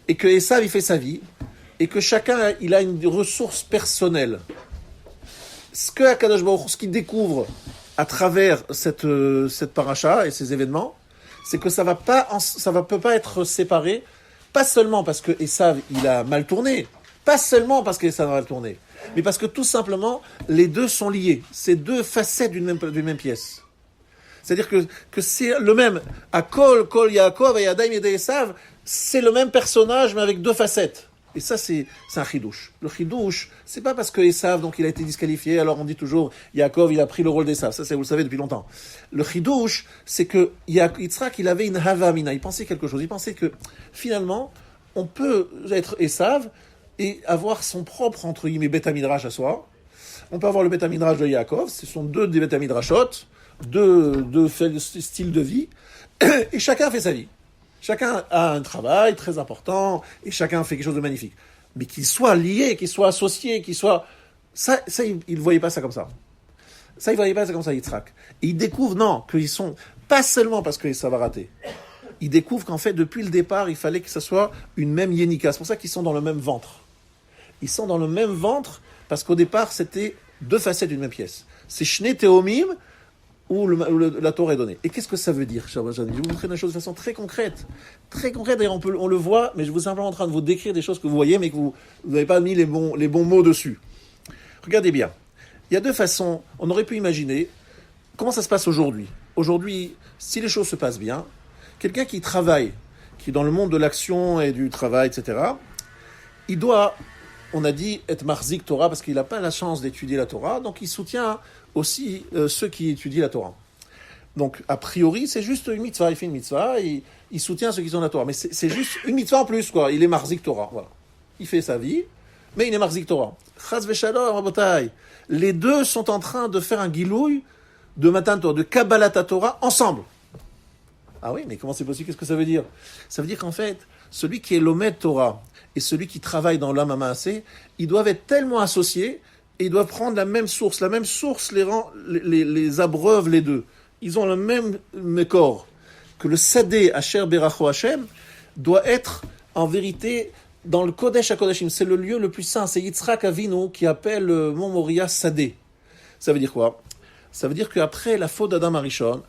A: et que Esav il fait sa vie, et que chacun il a une ressource personnelle. Ce que Akadosh Baruch Hu, ce qu'il découvre à travers cette paracha et ces événements, c'est que ça peut pas être séparé, pas seulement parce que Esav il a mal tourné, pas seulement parce que Esav a mal tourné, mais parce que tout simplement les 2 sont liés, c'est 2 facettes d'une même pièce. C'est-à-dire que c'est le même, à Kol Yaakov et Yadayim Yedei Esav, c'est le même personnage mais avec 2 facettes. Et ça, c'est un chidouche. Le chidouche, c'est pas parce que Esav, donc il a été disqualifié, alors on dit toujours, Yaakov, il a pris le rôle d'Esav. Ça, vous le savez depuis longtemps. Le chidouche, c'est que Yitzhak, il avait une havamina. Il pensait quelque chose. Il pensait que, finalement, on peut être Esav et avoir son propre, entre guillemets, Beth Midrash à soi. On peut avoir le Beth Midrash de Yaakov. Ce sont 2 des Beth Midrashot, 2 styles de vie. Et chacun fait sa vie. Chacun a un travail très important et chacun fait quelque chose de magnifique. Mais qu'ils soient liés, qu'ils soient associés, qu'ils soient... Ça il ne voyait pas ça comme ça. Ça, il ne voyait pas ça comme ça, Yitzhak. Et il découvre, non, qu'ils sont... Pas seulement parce que ça va rater. Il découvre qu'en fait, depuis le départ, il fallait que ça soit une même yénika. C'est pour ça qu'ils sont dans le même ventre. Ils sont dans le même ventre parce qu'au départ, c'était 2 facettes d'une même pièce. C'est Shnei Théomim, où la Torah est donnée. Et qu'est-ce que ça veut dire, cher Benjamin? Je vais vous montrer des choses de façon très concrète. Très concrète, d'ailleurs on le voit, mais je suis simplement en train de vous décrire des choses que vous voyez, mais que vous n'avez pas mis les bons mots dessus. Regardez bien. Il y a 2 façons, on aurait pu imaginer, comment ça se passe aujourd'hui. Aujourd'hui, si les choses se passent bien, quelqu'un qui travaille, qui est dans le monde de l'action et du travail, etc., il doit, on a dit, être marzik Torah, parce qu'il n'a pas la chance d'étudier la Torah, donc il soutient aussi ceux qui étudient la Torah. Donc, a priori, c'est juste une mitzvah. Il fait une mitzvah, il soutient ceux qui sont dans la Torah. Mais c'est juste une mitzvah en plus, quoi. Il est marzik Torah, voilà. Il fait sa vie, mais il est marzik Torah. Chaz v'shalom, rabotai. Les 2 sont en train de faire un gilouï de Matan Torah, de Kabbalat Torah, ensemble. Ah oui, mais comment c'est possible? Qu'est-ce que ça veut dire? Ça veut dire qu'en fait, celui qui est l'Omed Torah et celui qui travaille dans l'âme amassée, ils doivent être tellement associés et ils doivent prendre la même source. La même source les abreuve les 2. ils ont le même corps, que le Sadeh Asher Beracho Hashem doit être en vérité dans le Kodesh HaKodeshim. C'est le lieu le plus saint. C'est Yitzhak Avinu qui appelle le mont Moria Sadeh. Ça veut dire quoi? Ça veut dire qu'après la faute d'Adam Arishon,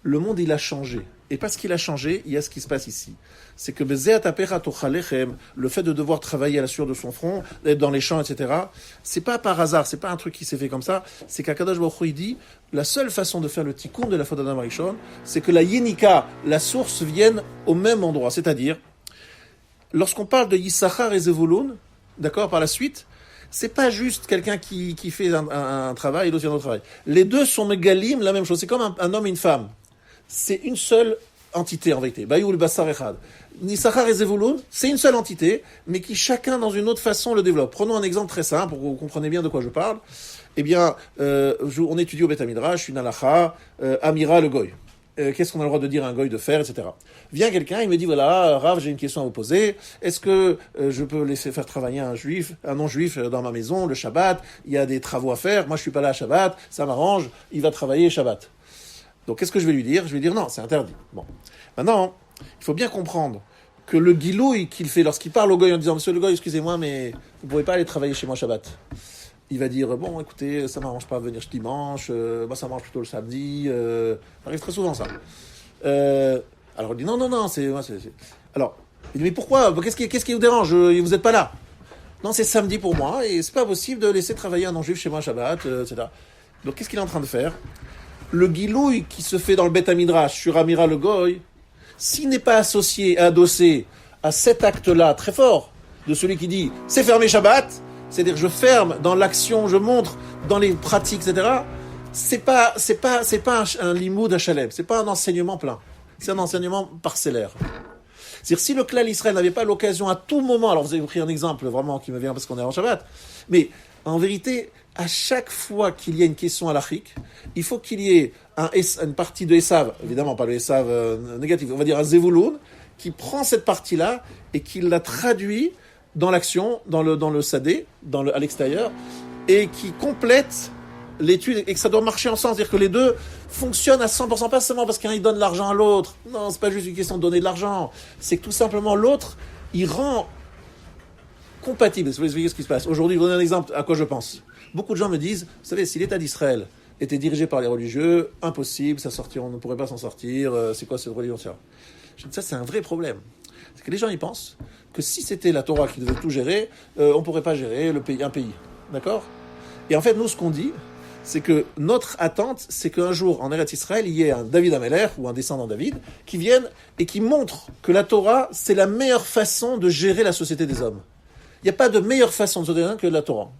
A: le monde il a changé. Et parce qu'il a changé, il y a ce qui se passe ici. C'est que le fait de devoir travailler à la sueur de son front, d'être dans les champs, etc., c'est pas par hasard, c'est pas un truc qui s'est fait comme ça. C'est qu'Akadosh Baruch Hu, il dit, la seule façon de faire le tikkun de la faute d'Adam Arishon, c'est que la yenika, la source, vienne au même endroit. C'est-à-dire, lorsqu'on parle de Yissachar et Zevulun, d'accord, par la suite, c'est pas juste quelqu'un qui fait un travail et l'autre vient au travail. Les deux sont mégalim, la même chose. C'est comme un homme et une femme. C'est une seule entité en vérité. Bayou le Bassar Echad. Yissachar et Zevulun, c'est une seule entité, mais qui chacun dans une autre façon le développe. Prenons un exemple très simple pour que vous compreniez bien de quoi je parle. Eh bien, on étudie au Beth Midrash, une halacha, Amira le Goy. Qu'est-ce qu'on a le droit de dire à un goy de faire, etc. Vient quelqu'un, il me dit, voilà, Rav, j'ai une question à vous poser. Est-ce que je peux laisser faire travailler un non-juif dans ma maison, le Shabbat? Il y a des travaux à faire. Moi, je suis pas là à Shabbat. Ça m'arrange. Il va travailler Shabbat. Donc, qu'est-ce que je vais lui dire? Je vais lui dire, non, c'est interdit. Bon. Maintenant, il faut bien comprendre que le guilouille qu'il fait lorsqu'il parle au goy en disant, monsieur le goy, excusez-moi, mais vous pouvez pas aller travailler chez moi Shabbat. Il va dire, bon, écoutez, ça m'arrange pas de venir dimanche, moi ça m'arrange plutôt le samedi, ça arrive très souvent ça. Alors il dit, non, c'est... Alors, il dit, mais pourquoi? Qu'est-ce qui vous dérange? Vous êtes pas là? Non, c'est samedi pour moi, et c'est pas possible de laisser travailler un non-juif chez moi Shabbat, etc. Donc qu'est-ce qu'il est en train de faire? Le guilouille qui se fait dans le Beth Midrash sur Amira le Goy, s'il n'est pas associé, adossé à cet acte-là très fort, de celui qui dit, c'est fermé Shabbat, c'est-à-dire je ferme dans l'action, je montre dans les pratiques, etc. C'est pas un limoud à Shalem, c'est pas un enseignement plein, c'est un enseignement parcellaire. C'est-à-dire si le clan Israël n'avait pas l'occasion à tout moment, alors vous avez pris un exemple vraiment qui me vient parce qu'on est en Shabbat, mais en vérité, à chaque fois qu'il y a une question halachique, il faut qu'il y ait une partie de Esav, évidemment pas le Esav négatif, on va dire un Zevulun, qui prend cette partie-là et qui la traduit dans l'action, dans le sadé, à l'extérieur, et qui complète l'étude, et que ça doit marcher ensemble, c'est-à-dire que les deux fonctionnent à 100%, pas seulement parce qu'un il donne l'argent à l'autre, non, c'est pas juste une question de donner de l'argent, c'est que tout simplement l'autre, il rend compatible. Je vais vous expliquer ce qui se passe. Aujourd'hui, je vous donne un exemple à quoi je pense. Beaucoup de gens me disent, vous savez, si l'État d'Israël était dirigé par les religieux, impossible, on ne pourrait pas s'en sortir, c'est quoi cette religion? Je dis, ça c'est un vrai problème. C'est que les gens y pensent que si c'était la Torah qui devait tout gérer, on ne pourrait pas gérer un pays. D'accord? Et en fait, nous, ce qu'on dit, c'est que notre attente, c'est qu'un jour, en Eretz Israël, il y ait un David Ameler, ou un descendant David, qui vienne et qui montre que la Torah, c'est la meilleure façon de gérer la société des hommes. Il n'y a pas de meilleure façon de se gérer que la Torah.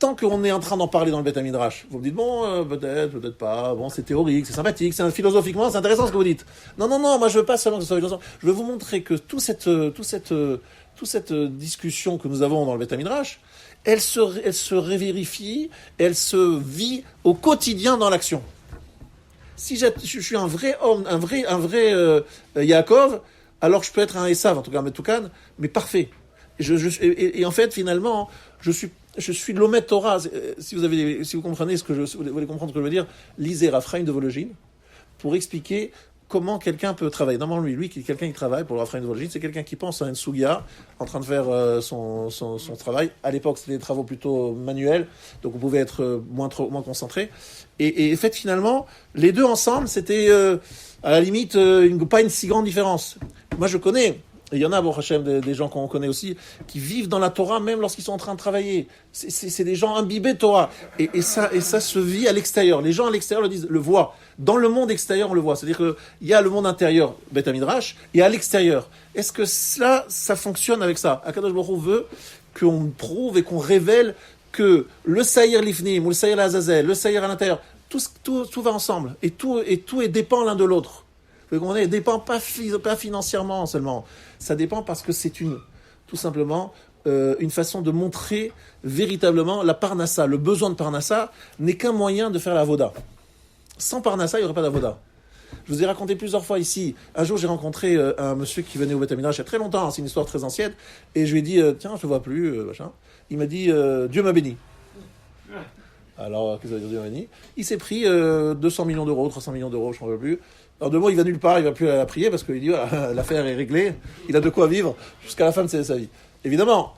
A: Tant qu'on est en train d'en parler dans le Beth Midrash, vous me dites, bon, peut-être pas, bon, c'est théorique, c'est sympathique, philosophiquement, c'est intéressant ce que vous dites. Non, moi je veux pas seulement que ce soit philosophique. Je veux vous montrer que toute cette discussion que nous avons dans le Beth Midrash, elle se révérifie, elle se vit au quotidien dans l'action. Si je suis un vrai homme, un vrai Yaakov, alors je peux être un Esav, en tout cas un Metoukan, mais parfait. Et en fait, finalement, je suis l'Omet Torah. Si vous comprenez vous voulez comprendre ce que je veux dire, lisez Rav Chaim de Volojine pour expliquer comment quelqu'un peut travailler. Normalement, lui, quelqu'un qui travaille pour Rav Chaim de Volojine, c'est quelqu'un qui pense à une sugia en train de faire son travail. À l'époque, c'était des travaux plutôt manuels, donc vous pouvez être moins concentré. Et en fait, finalement, les deux ensemble, c'était à la limite pas une si grande différence. Moi, je connais. Et il y en a, bon, Hachem, des gens qu'on connaît aussi, qui vivent dans la Torah même lorsqu'ils sont en train de travailler. C'est des gens imbibés de Torah. Et ça se vit à l'extérieur. Les gens à l'extérieur le voient. Dans le monde extérieur, on le voit. C'est-à-dire qu'il y a le monde intérieur, Beth Midrash, et à l'extérieur. Est-ce que ça fonctionne avec ça? Akadosh Baruch Hu veut qu'on prouve et qu'on révèle que le Saïr Lifnim, ou le Saïr Azazel, le Saïr à l'intérieur, tout va ensemble. Et tout dépend l'un de l'autre. Vous comprenez? Ça dépend pas financièrement seulement. Ça dépend parce que c'est tout simplement une façon de montrer véritablement la parnassa. Le besoin de parnassa n'est qu'un moyen de faire la voda. Sans parnassa, il n'y aurait pas d'avoda. Je vous ai raconté plusieurs fois ici. Un jour, j'ai rencontré un monsieur qui venait au Beth Midrash il y a très longtemps. C'est une histoire très ancienne. Et je lui ai dit, tiens, je ne te vois plus, machin. Il m'a dit, Dieu m'a béni. Alors, qu'est-ce que ça veut dire Giovanni? Il s'est pris 200 millions d'euros, 300 millions d'euros, je ne veux plus. Alors, de moi, il va nulle part, il ne va plus la prier parce qu'il dit, voilà, l'affaire est réglée, il a de quoi vivre jusqu'à la fin de sa vie. Évidemment,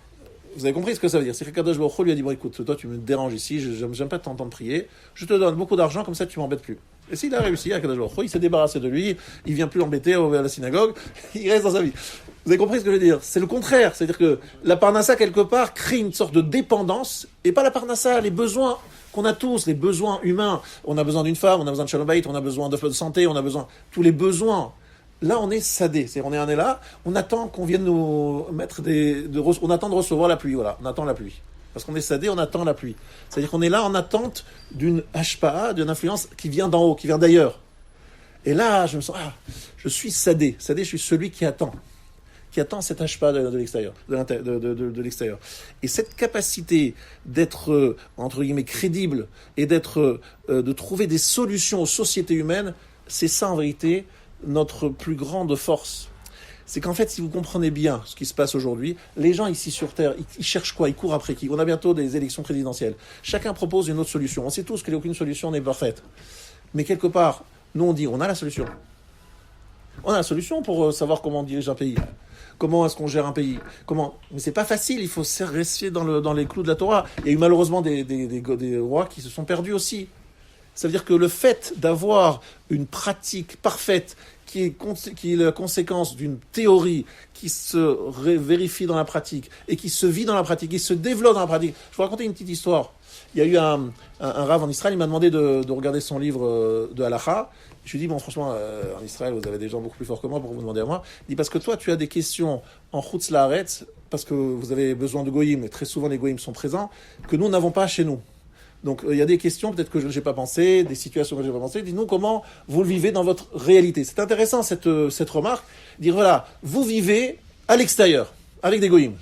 A: vous avez compris ce que ça veut dire. C'est que Kadosh Baruch Hu lui a dit, bon, écoute, toi, tu me déranges ici, j'aime pas t'entendre prier, je te donne beaucoup d'argent, comme ça, tu m'embêtes plus. Et s'il a réussi, à Kadosh Baruch Hu, il s'est débarrassé de lui, il vient plus l'embêter à la synagogue, il reste dans sa vie. Vous avez compris ce que je veux dire? C'est le contraire. C'est-à-dire que la parnassa, quelque part, crée une sorte de dépendance, et pas la parnassa, les besoins qu'on a tous, les besoins humains. On a besoin d'une femme, on a besoin de shalom bayit, on a besoin de santé, on a besoin... Tous les besoins. Là, on est sadé. C'est-à-dire, on est là, on attend qu'on vienne nous mettre on attend de recevoir la pluie, voilà. On attend la pluie. Parce qu'on est sadé, on attend la pluie. C'est-à-dire qu'on est là en attente d'une hashpa'a, d'une influence qui vient d'en haut, qui vient d'ailleurs. Et là, je me sens, je suis sadé. Sadé, je suis celui qui attend cette hashpa de l'extérieur, de l'extérieur. Et cette capacité d'être, entre guillemets, crédible et de trouver des solutions aux sociétés humaines, c'est ça, en vérité, notre plus grande force. C'est qu'en fait, si vous comprenez bien ce qui se passe aujourd'hui, les gens ici sur Terre, ils cherchent quoi? Ils courent après qui? On a bientôt des élections présidentielles. Chacun propose une autre solution. On sait tous qu'aucune solution n'est parfaite. Mais quelque part, nous on dit, on a la solution. On a la solution pour savoir comment on dirige un pays. Comment est-ce qu'on gère un pays? Mais c'est pas facile, il faut rester dans les clous de la Torah. Il y a eu malheureusement des rois qui se sont perdus aussi. Ça veut dire que le fait d'avoir une pratique parfaite qui est la conséquence d'une théorie qui se vérifie dans la pratique et qui se vit dans la pratique, qui se développe dans la pratique. Je vais vous raconter une petite histoire. Il y a eu un rav en Israël, il m'a demandé de regarder son livre de Halacha. Je lui ai dit, bon, franchement, en Israël, vous avez des gens beaucoup plus forts que moi pour vous demander à moi. Il dit, parce que toi, tu as des questions en Chutz Laaretz, parce que vous avez besoin de goyim, et très souvent les goyim sont présents, que nous n'avons pas chez nous. Donc, il y a des questions, peut-être que je n'ai pas pensé, des situations que je n'ai pas pensé. Dis-nous comment vous le vivez dans votre réalité. C'est intéressant, cette remarque. Dire, voilà, vous vivez à l'extérieur, avec des goyim.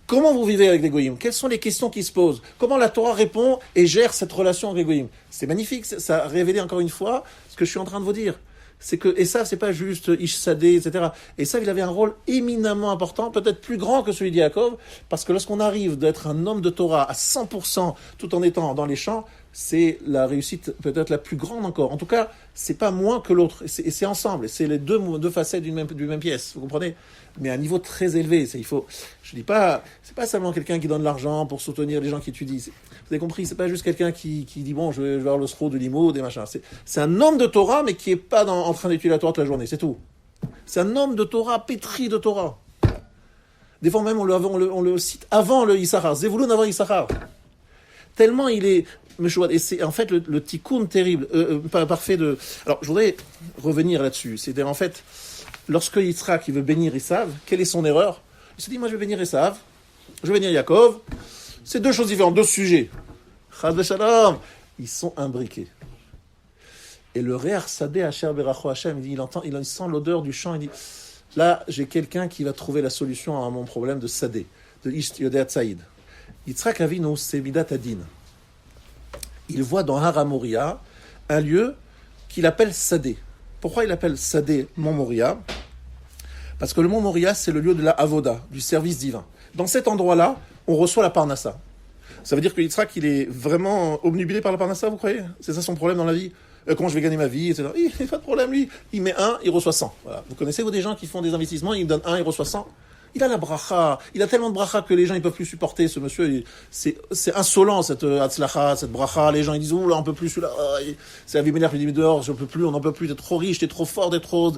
A: Comment vous vivez avec des goyim? Quelles sont les questions qui se posent? Comment la Torah répond et gère cette relation avec les goyim? C'est magnifique, ça a révélé encore une fois ce que je suis en train de vous dire. C'est que Esav, c'est pas juste Ish Sadeh, etc. Esav, il avait un rôle éminemment important, peut-être plus grand que celui de Yaakov, parce que lorsqu'on arrive d'être un homme de Torah à 100%, tout en étant dans les champs, c'est la réussite peut-être la plus grande encore. En tout cas, c'est pas moins que l'autre. Et c'est ensemble. Et c'est les deux facettes d'une même pièce. Vous comprenez? Mais à un niveau très élevé. Je dis pas, c'est pas seulement quelqu'un qui donne l'argent pour soutenir les gens qui étudient. Vous avez compris? C'est pas juste quelqu'un qui dit, bon, je vais avoir le sro de l'imo, des machins. C'est un homme de Torah, mais qui est pas en train d'étudier la Torah toute la journée. C'est tout. C'est un homme de Torah, pétri de Torah. Des fois même, on le cite avant le Issachar. Zevulun avant Issachar. Tellement il est... Et c'est en fait le tikkun terrible, parfait de... Alors, je voudrais revenir là-dessus. C'est-à-dire, en fait, lorsque Yitzhak il veut bénir Esav, quelle est son erreur? Il se dit, moi je vais bénir Esav, je vais bénir Yaakov. C'est deux choses différentes, deux sujets. Chas v'shalom. Ils sont imbriqués. Et le Re'ach Sadeh Asher Beracho Hashem, il sent l'odeur du champ, il dit, là, j'ai quelqu'un qui va trouver la solution à mon problème de Sadeh, de Ish Yodeat Saïd. Yitzhak Avinu, c'est Midat Adin. Il voit dans Har HaMoria un lieu qu'il appelle Sadeh. Pourquoi il appelle Sadeh Mont Moria? Parce que le Mont Moria, c'est le lieu de la Avoda, du service divin. Dans cet endroit-là, on reçoit la Parnassa. Ça veut dire que Yitzhak, il est vraiment obnubilé par la Parnassa, vous croyez? C'est ça son problème dans la vie? Comment je vais gagner ma vie, etc. Il n'a pas de problème, lui. Il met 1, il reçoit 100. Voilà. Vous connaissez, vous, des gens qui font des investissements, ils donnent 1, il reçoit 100? Il a la bracha, il a tellement de bracha que les gens ne peuvent plus supporter ce monsieur. C'est insolent cette hatzlacha, cette bracha. Les gens ils disent oh là on peut plus celui-là. C'est Avimelech qui dit dehors, je peux plus, on n'en peut plus. T'es trop riche, t'es trop fort, t'es trop.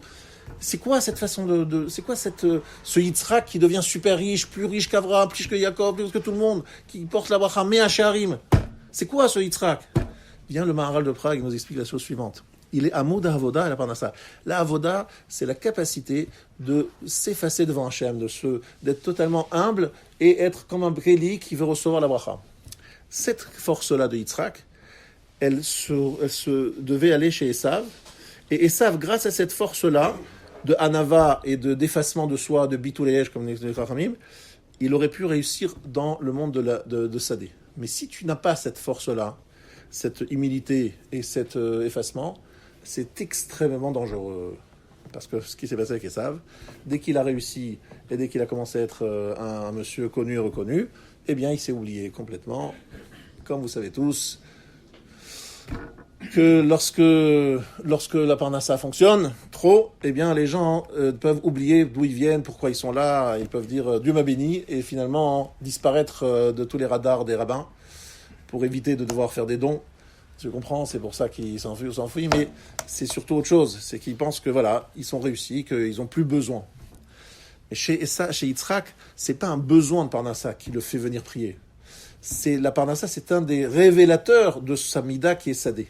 A: C'est quoi cette façon c'est quoi ce Yitzhak qui devient super riche, plus riche qu'Avraham, plus riche que Jacob, plus riche que tout le monde, qui porte la bracha Mea She'arim? C'est quoi ce Yitzhak? Vient le Maharal de Prague, il nous explique la chose suivante. Il est Amoud Avoda et la Parnassa. La Avoda, c'est la capacité de s'effacer devant Hachem, d'être totalement humble et être comme un Bréli qui veut recevoir la bracha. Cette force-là de Yitzhak, elle se devait aller chez Esav. Et Esav, grâce à cette force-là, de Hanava et d'effacement de soi, de Bitoulège, comme les Chachamim, il aurait pu réussir dans le monde de Sadeh. Mais si tu n'as pas cette force-là, cette humilité et cet effacement, c'est extrêmement dangereux. Parce que ce qui s'est passé avec Esav, dès qu'il a réussi et dès qu'il a commencé à être un monsieur connu et reconnu, eh bien, il s'est oublié complètement. Comme vous savez tous, que lorsque la parnassa fonctionne trop, eh bien les gens peuvent oublier d'où ils viennent, pourquoi ils sont là, ils peuvent dire Dieu m'a béni et finalement disparaître de tous les radars des rabbins pour éviter de devoir faire des dons. Je comprends, c'est pour ça qu'ils s'enfuient, mais c'est surtout autre chose, c'est qu'ils pensent que voilà, ils sont réussis, qu'ils n'ont plus besoin. Et chez Yitzhak, c'est pas un besoin de parnassa qui le fait venir prier. La parnassa, c'est un des révélateurs de sa mida qui est sadé.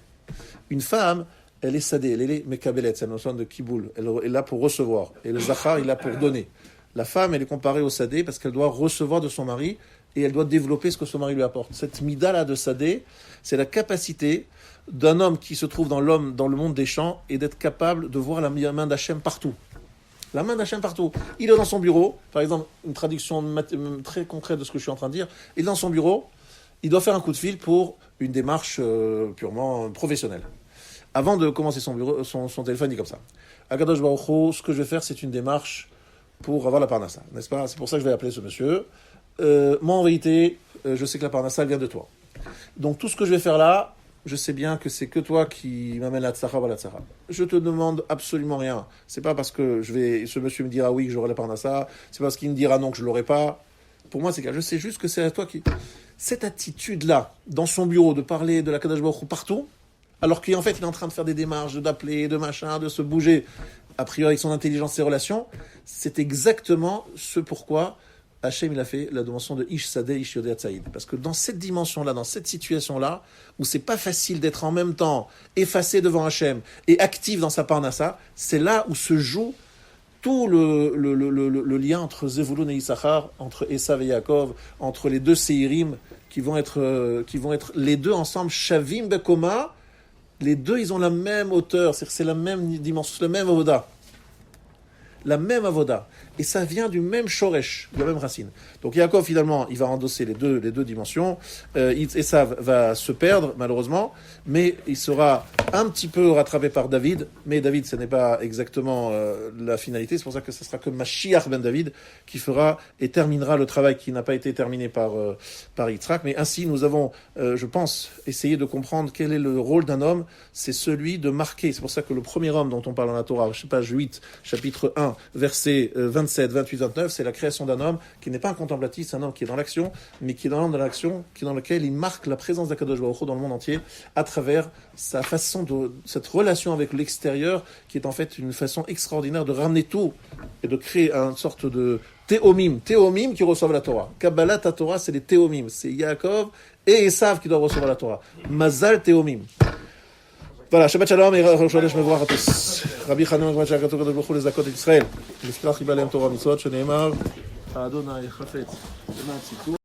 A: Une femme, elle est sadée, elle est mekabelet, c'est la notion de kiboul. Elle est là pour recevoir. Et le zachar, il est là pour donner. La femme, elle est comparée au sadé parce qu'elle doit recevoir de son mari et elle doit développer ce que son mari lui apporte. Cette mida-là de sadé, c'est la capacité d'un homme qui se trouve dans le monde des champs et d'être capable de voir la main d'Hachem partout. La main d'Hachem partout. Il est dans son bureau, par exemple, une traduction très concrète de ce que je suis en train de dire. Il est dans son bureau, il doit faire un coup de fil pour une démarche purement professionnelle. Avant de commencer son téléphone, il dit comme ça. Akadosh Baruch Hu, ce que je vais faire, c'est une démarche pour avoir la parnassa, n'est-ce pas? C'est pour ça que je vais appeler ce monsieur. Moi, en vérité, je sais que la parnassa vient de toi. Donc, tout ce que je vais faire là, je sais bien que c'est que toi qui m'amène la tzara ou la tzara. Je te demande absolument rien. C'est pas parce que ce monsieur me dira oui que j'aurai la parnassa, c'est parce qu'il me dira non que je l'aurai pas. Pour moi, c'est que je sais juste que c'est à toi qui... Cette attitude-là, dans son bureau, de parler de la Kadosh Baruch Hu partout, alors qu'en fait, il est en train de faire des démarches, d'appeler, de machin, de se bouger, a priori avec son intelligence, ses relations, c'est exactement ce pourquoi Hachem, il a fait la dimension de Ish Sadeh, Ish Yodeh Tzaïd. Parce que dans cette dimension-là, dans cette situation-là, où c'est pas facile d'être en même temps effacé devant Hachem et actif dans sa parnassa, c'est là où se joue tout le lien entre Zevulun et Issachar, entre Esav et Yaakov, entre les deux Seirim, qui vont être les deux ensemble, Shavim Bekoma, les deux, ils ont la même hauteur, c'est la même dimension, le même avoda. La même avoda. Et ça vient du même shoresh, de la même racine. Donc Yaakov, finalement, il va endosser les deux dimensions. Esav va se perdre, malheureusement, mais il sera un petit peu rattrapé par David. Mais David, ce n'est pas exactement la finalité. C'est pour ça que ce sera que Mashiach ben David qui fera et terminera le travail qui n'a pas été terminé par Yitzhak. Mais ainsi, nous avons, je pense, essayé de comprendre quel est le rôle d'un homme. C'est celui de marquer. C'est pour ça que le premier homme dont on parle dans la Torah, page 8, chapitre 1, versets 27, 28, 29, c'est la création d'un homme qui n'est pas un contemplatif, c'est un homme qui est dans l'action, mais qui est dans l'action, dans lequel il marque la présence d'Akadosh Baruch Hu dans le monde entier, à travers sa façon cette relation avec l'extérieur, qui est en fait une façon extraordinaire de ramener tout et de créer une sorte de théomim qui reçoivent la Torah. Kabbalat Torah, c'est les théomim, c'est Yaakov et Esav qui doivent recevoir la Torah. Mazal théomim. Voilà, Shabbat Shalom et Rosh Chodesh Mevorach à tous. Rabbi Chanan, Gmad Shakato Kadosh Baruch Hu lezakot et Israël. Lefkach Ibalem Torah Mitzvot, Sheneemar, Adonai Chafetz, Shema Tzitu.